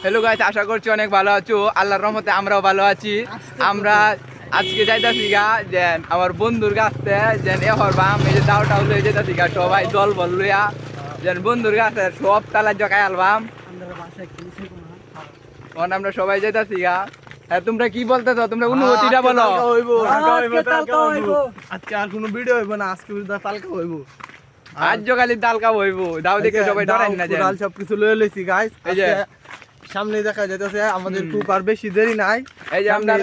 Hello guys, আশা করছি অনেক ভালো আছো। আল্লাহর রহমতে আমরাও ভালো আছি। আমরা আজকে যাইতাছি গা যেন আমার বন্ধুর কাছে যেন এ হরবাম এই যে দাও টাও লয়ে যাইতাছি গা সবাই দল বল লইয়া যেন বন্ধুর কাছে সব তালা জগাই আলবাম তখন আমরা সবাই যাইতাছি গা। হ্যাঁ, তোমরা কি বলতেছো? তোমরা অনুভূতিটা বলো। আজকে আর কোনো ভিডিও হইব না, আজকে তালকা হইব। আজ সকালে তালকা হইব, দাও দেখে সবাই ডরাই না যায়। সবকিছু লয়ে লইছি গাইস। এই যে সামনে দেখা যাইতেছে আমাদের খুব আর বেশি দেরি নাই। এই যে আমরা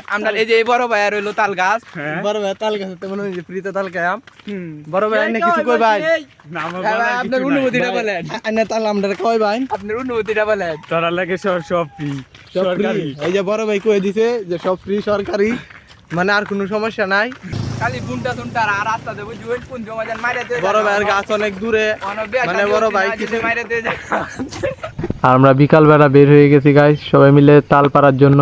এই যে এই বড় ভাই আর হইলো তাল গাছ, বড় ভাই তাল গাছ তেমন যে ফ্রিতে তাল খাইম। বড় ভাই এনে কিছু কই ভাই? আপনার অনুভূতিটা বলেন। এনে তাল আমরা কই ভাই? আপনার অনুভূতিটা বলেন। তোরা লাগে সব ফ্রি সরকারি। এই যে বড় ভাই কই দিছে যে সব ফ্রি সরকারি, মানে আর কোনো সমস্যা নাই। খালি বুনটা শুনটা আর রাস্তা দেবো জুয়েল কোন জমা যান মাইরে দে। বড় ভাইয়ের গাছ অনেক দূরে, মানে বড় ভাই কিছু মাইরে দে। আর আমরা বিকালবেলা বের হয়ে গেছি গাইস, সবাই মিলে তাল পাড়ার জন্য।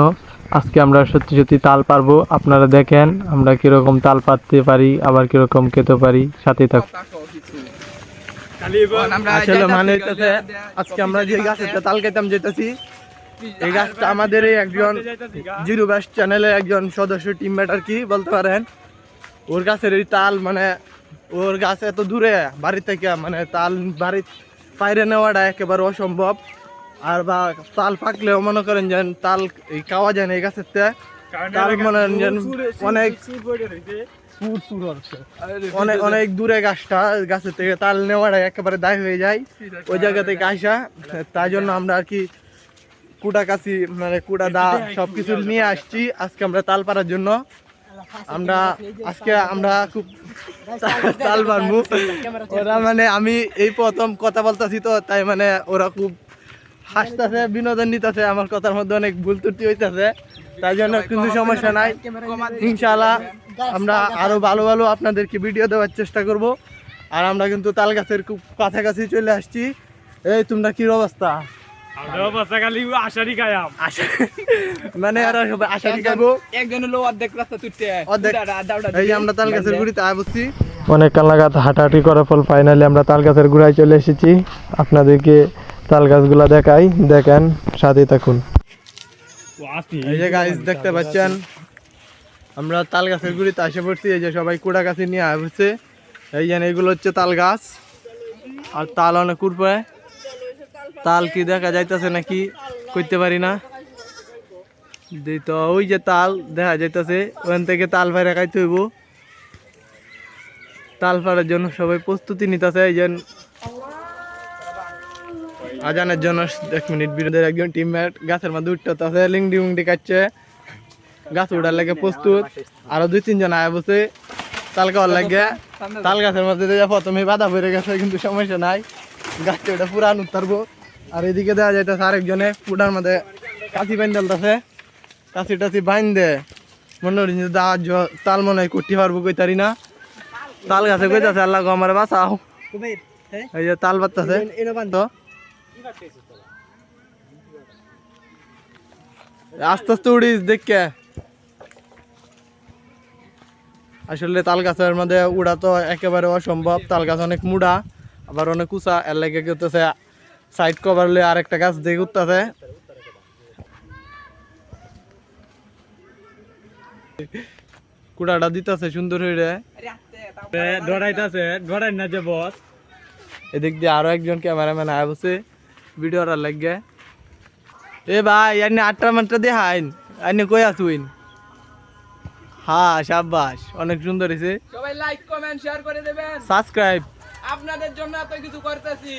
আজকে আমরা সত্যি সত্যি তাল পারবো। আপনারা দেখেন আমরা কিরকম তাল পারতে পারি, আবার কিরকম খেতে পারি। সাথে থাকুন। আসলে মানে হইতেছে আজকে আমরা যে গাছের তাল খাইতাম যেতেছি, এই গাছটা আমাদের একজন জিরো ব্যাস চ্যানেলের একজন সদস্য টিমমেট আর কি বলতে পারেন। ওর গাছের এই তাল মানে ওর গাছ এত দূরে বাড়ি থেকে, মানে তাল বাড়ি বাইরে নেওয়াটা একেবারে অসম্ভব। আর বা তাল পাকলেও মনে করেন যে তাল এই খাওয়া যায় না এই গাছের থেকে। তাল মনে করেন অনেক অনেক অনেক দূরে গাছটা, গাছের থেকে তাল নেওয়াটা একেবারে দায় হয়ে যায় ওই জায়গা থেকে আসা। তাই জন্য আমরা আর কি কুটা কাছি মানে কুটা দা সবকিছু নিয়ে আসছি আজকে আমরা তাল পাড়ার জন্য। আমরা খুব তাল পারবো। ওরা মানে আমি এই প্রথম কথা বলতেছি তো, তাই মানে ওরা খুব হাসতেছে, বিনোদন নিতেছে। আমার কথার মধ্যে অনেক ভুল ত্রুটি হইতেছে, তাই জন্য কিন্তু সমস্যা নাই। ইনশাআল্লাহ আমরা আরো ভালো ভালো আপনাদেরকে ভিডিও দেওয়ার চেষ্টা করব। আর আমরা কিন্তু তাল গাছের খুব কাছাকাছি চলে আসছি। এই তোমরা কি অবস্থা? মানে আশারি খাবো। একজন হলো অর্ধেক রাস্তা তুটতে এই যে আমরা তাল গাছের গুড়িতে বসছি। অনেক লাগাত হাঁটাহাঁটি করার ফল ফাইনালি আমরা তাল গাছের গোড়ায় চলে এসেছি। আপনাদেরকে তাল গাছগুলা দেখাই, দেখেন, সাথে থাকুন। এই যে গাইস দেখতে পাচ্ছেন আমরা তাল গাছের গুড়িতে এসে পড়ছি। এই যে সবাই কুড়া গাছে নিয়ে আসছে। এই যে এগুলো হচ্ছে তাল গাছ, আর তাল অনেক উঠবে। তাল কি দেখা যাইতেছে নাকি করতে পারি না, তো ওই যে তাল দেখা যাইতেছে, ওখান থেকে তাল ফাইরা খাইতে হইব। তাল ফাড়ার জন্য সবাই প্রস্তুতি নিতেছে। এই যে আজানের জন্য 1 মিনিট বিরোধের একজন টিমমেট গাছের মধ্যে উঠতে লিংডি উংডি কাটছে, গাছ উঠার লাগে প্রস্তুত। আরো 2-3 জন আয়া বসে তাল খাওয়ার লাগে। তাল গাছের মধ্যে প্রথমে বাধা পড়ে গেছে, কিন্তু সমস্যা নাই, গাছটা ওটা পুরান উঠতারবো। আর এদিকে দেওয়া যাইতেছে আরেকজনে পুটার মধ্যে কাছি বাইন ডালতেছে। কাছি টাছি বাইন দে মনে হচ্ছে তাল মনে হয় করতে পারবো, কইতারি না। তাল গাছে কইতাছে আল্লাহ গো আমার বাঁচাও। এই যে তাল বাড়তেছে তো আস্তে আস্তে উড়িস দেখে। আসলে তাল গাছের মধ্যে উড়া তো একেবারে অসম্ভব। তাল গাছ অনেক মুড়া, আবার অনেক উঁচা, এর লাগে করতেছে সাইড কভার লয়ে আরেকটা গাছ দিয়ে উঠতেছে। কুড়াটা দিতেছে সুন্দর হইরে, ডরাইতাছে ডরাই না যে বস। এদিক দিয়ে আরো একজন ক্যামেরাম্যান আয় বসে ভিডিওটা লাগে। এ ভাই এনে 8টা মাত্রা দিয়ে হাইন এনে কই আসুইন। হ্যাঁ সাবাস, অনেক সুন্দর হয়েছে। সবাই লাইক কমেন্ট শেয়ার করে দেবেন, সাবস্ক্রাইব। আপনাদের জন্য এত কিছু করতেছি,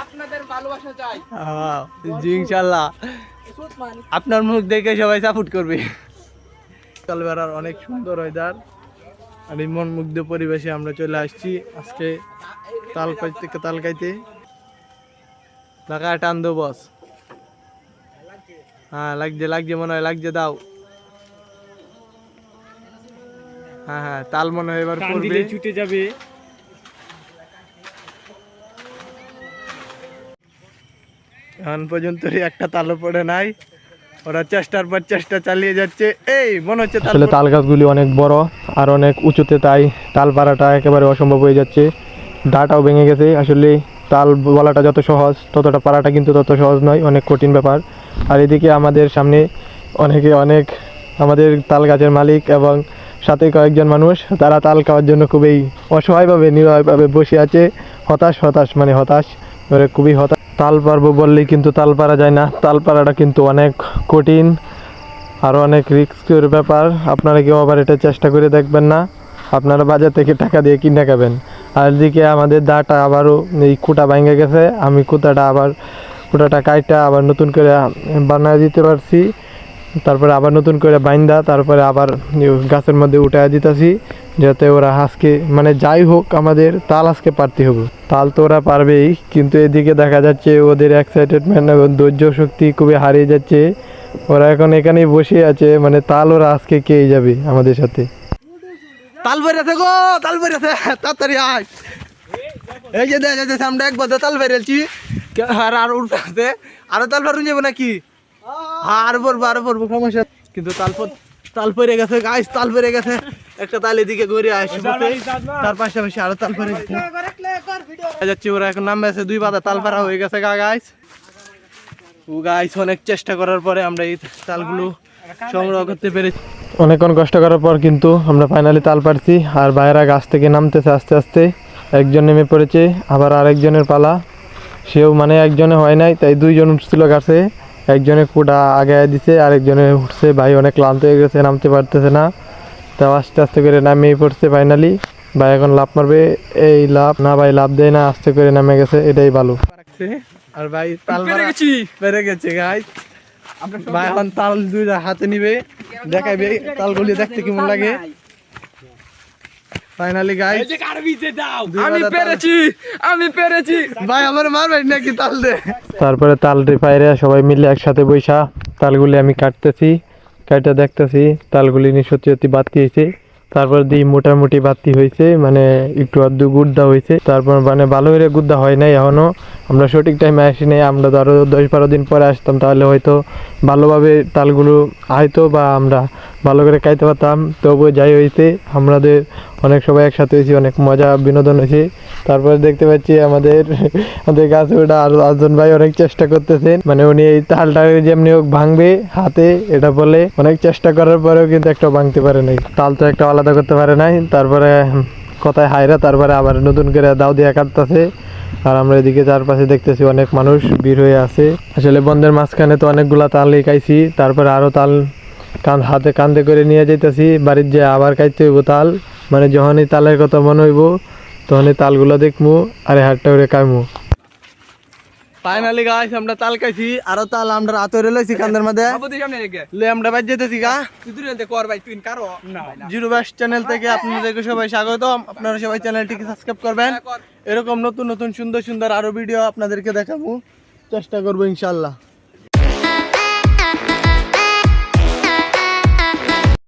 আপনাদের ভালোবাসা চাই। জি ইনশাআল্লাহ আপনার মুখ দেখে সবাই সাপোর্ট করবে। কালবেলার অনেক সুন্দর ওয়েদার আর এই মন মুগ্ধ পরিবেশে আমরা চলে আসছি আজকে তাল খাইতে। ঢাকায় টান দো বস। হ্যাঁ লাগছে মনে হয়, লাগছে দাও। হ্যাঁ তাল মনে হয় এবার পড়বে, ছুটে যাবে। এখন পর্যন্ত একটা তালও পড়ে নাই, ওরা চেষ্টার পর চেষ্টা চালিয়ে যাচ্ছে। এই মনে হচ্ছে আসলে তাল গাছগুলি অনেক বড় আর অনেক উঁচুতে, তাই তাল পাড়াটা একেবারে অসম্ভব হয়ে যাচ্ছে। ডাটাও ভেঙে গেছে। আসলে তাল বলাটা যত সহজ, ততটা পাড়াটা কিন্তু তত সহজ নয়, অনেক কঠিন ব্যাপার। আর এদিকে আমাদের সামনে অনেক আমাদের তাল গাছের মালিক এবং সাথে কয়েকজন মানুষ, তারা তাল খাওয়ার জন্য খুবই অসহায়ভাবে নিরুপায়ভাবে বসে আছে, হতাশ করে খুবই হতাশ। তাল পারবো বললেই কিন্তু তাল পারা যায় না, তাল পারাটা কিন্তু অনেক কঠিন, আরও অনেক রিস্কের ব্যাপার। আপনারা কেউ আবার এটা চেষ্টা করে দেখবেন না, আপনারা বাজার থেকে টাকা দিয়ে কিনে খাবেন। আর এদিকে আমাদের দাটা আবারও এই কুটা ভেঙে গেছে, আমি কুটাটা কাইটা আবার নতুন করে বানায় দিতে পারছি, তারপরে আবার নতুন করে বাইন্দা তারপরে আবার গাছের মধ্যে উঠায় দিতেছি, যাতে ওরা আজকে মানে যাই হোক আমাদের তাল আজকে পারতে হবে। তাল তো ওরা পারবেই, কিন্তু এদিকে দেখা যাচ্ছে ওদের এক্সাইটেডমেন্ট এবং ধৈর্য শক্তি খুবই হারিয়ে যাচ্ছে। ওরা এখন এখানেই বসে আছে, মানে তাল ওরা আজকে খেয়ে যাবে আমাদের সাথে। তাল বেরেছে গো, তাল বেরেছে, তাড়াতাড়ি আয়। এই যে দেখা যাচ্ছে আমরা একবার তাল বেরেছি, আর উঠতে আরো তাল পারুন যাবো নাকি? আরো পড়বো সমস্যা, কিন্তু তাল পরে গেছে গাইস, তাল পরে গেছে। একটা তাল এদিকে ঘুরে আসছে, তার পাশাপাশি আরো তাল পরে যাচ্ছে। ওরা এখন নামবে আছে, 2 পাতা তাল পারা হয়ে গেছে গাইস। ও গাইস অনেক চেষ্টা করার পরে আমরা এই তালগুলো সংগ্রহ করতে পেরেছি। অনেকক্ষণ কষ্ট করার পর কিন্তু আমরা ফাইনালি তাল পারছি। আর বাইরা গাছ থেকে নামতেছে আস্তে আস্তে, একজন নেমে পড়েছে, আবার আরেকজনের পালা, সেও মানে একজনে হয় নাই, তাই 2 জন উঠছিল গাছে, একজনে কুটা আগে দিছে, আরেকজনে উঠছে। ভাই অনেক ক্লান্ত হয়ে গেছে, নামতে পারতেছে না, তাও আস্তে আস্তে করে নামিয়ে পড়ছে ফাইনালি। ভাই এখন লাভ মারবে, এই লাভ না, ভাই লাভ দেয় না, আস্তে করে নামে গেছে, এটাই ভালো। আর ভাই তাল পেরে গেছে গাইস। ভাই এখন তাল 2টা হাতে নিবে, দেখাইবে তালগুলি দেখতে কেমন লাগে। ফাইনালি গাইস আমি পেরেছি ভাই, আমার মারবে নাকি তাল দে। তারপরে তাল রিফাইরে সবাই মিলে একসাথে বৈশা তালগুলি আমি কাটতেছি, কাটা দেখতেছি তালগুলি সত্যি সত্যি বাতি হয়েছে। তারপর দিই মোটামুটি বাতি হয়েছে, মানে একটু আধটু গুদ্দা হয়েছে, তারপর মানে ভালো করে গুদ্দা হয় নাই এখনো। আমরা সঠিক টাইমে আসি নাই, আমরা তো আরও 10-12 দিন পরে আসতাম, তাহলে হয়তো ভালোভাবে তালগুলো হয়তো বা আমরা ভালো করে খাইতে পারতাম। তবুও যাই হয়েছে, আমাদের অনেক সবাই একসাথে হয়েছি, অনেক মজা বিনোদন হয়েছে। তারপরে দেখতে পাচ্ছি আমাদের গাছে ওটা আর 8জন ভাই অনেক চেষ্টা করতেছেন, মানে উনি এই তালটা যেমনি হোক ভাঙবে হাতে, এটা বলে অনেক চেষ্টা করার পরেও কিন্তু একটা ভাঙতে পারে নাই, তাল তো একটা আলাদা করতে পারে নাই। তারপরে কথায় হায়রা, তারপরে আবার নতুন করে দাও দিয়ে কাটতেছে। আর আমরা এদিকে চারপাশে দেখতেছি অনেক মানুষ ভিড় হয়ে আছে। আসলে বন্ধের মাঝখানে তো অনেকগুলা তালই খাইছি, তারপরে আরো তাল হাতে কান্দে করে নিয়ে যাইতেছি বাড়ির, যে আবার খাইতে হইব তাল, মানে যখনই তালের কথা মনে হইব তখনই তালগুলো দেখমু আর হাটটা করে খাইমু। ফাইনালি গাইস আমরা তাল খাইছি, আরো তাল আমরা হাতে লইছি কান্দের মধ্যে লে আমরা বাজ যেতেছি গা। জিরো ব্যাস চ্যানেল থেকে আপনাদেরকে সবাই স্বাগতম। আপনারা সবাই চ্যানেলটিকে সাবস্ক্রাইব করবেন, এরকম নতুন নতুন সুন্দর সুন্দর আরো ভিডিও আপনাদেরকে দেখাবো, চেষ্টা করবো ইনশাল্লাহ।